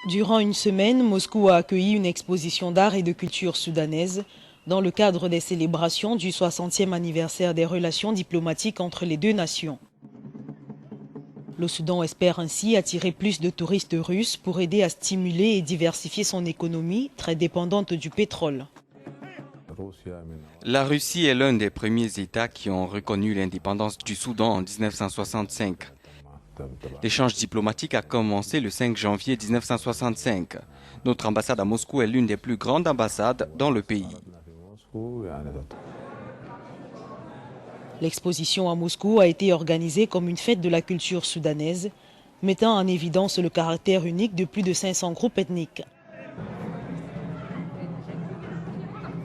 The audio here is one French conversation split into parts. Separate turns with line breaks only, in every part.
Durant une semaine, Moscou a accueilli une exposition d'art et de culture soudanaise dans le cadre des célébrations du 60e anniversaire des relations diplomatiques entre les deux nations. Le Soudan espère ainsi attirer plus de touristes russes pour aider à stimuler et diversifier son économie, très dépendante du pétrole.
La Russie est l'un des premiers États qui ont reconnu l'indépendance du Soudan en 1965. L'échange diplomatique a commencé le 5 janvier 1965. Notre ambassade à Moscou est l'une des plus grandes ambassades dans le pays.
L'exposition à Moscou a été organisée comme une fête de la culture soudanaise, mettant en évidence le caractère unique de plus de 500 groupes ethniques.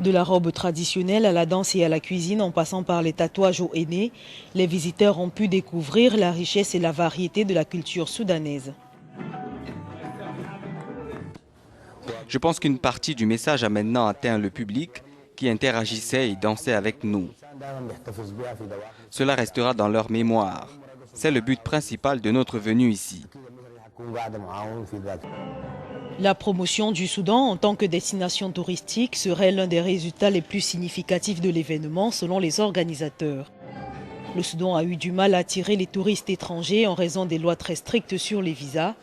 De la robe traditionnelle à la danse et à la cuisine, en passant par les tatouages aux aînés, les visiteurs ont pu découvrir la richesse et la variété de la culture soudanaise.
Je pense qu'une partie du message a maintenant atteint le public qui interagissait et dansait avec nous. Cela restera dans leur mémoire. C'est le but principal de notre venue ici.
La promotion du Soudan en tant que destination touristique serait l'un des résultats les plus significatifs de l'événement selon les organisateurs. Le Soudan a eu du mal à attirer les touristes étrangers en raison des lois très strictes sur les visas,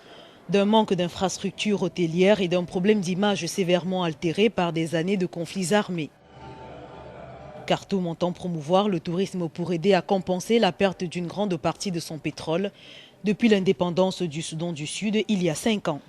d'un manque d'infrastructures hôtelières et d'un problème d'image sévèrement altéré par des années de conflits armés. Khartoum entend promouvoir le tourisme pour aider à compenser la perte d'une grande partie de son pétrole depuis l'indépendance du Soudan du Sud il y a 5 ans.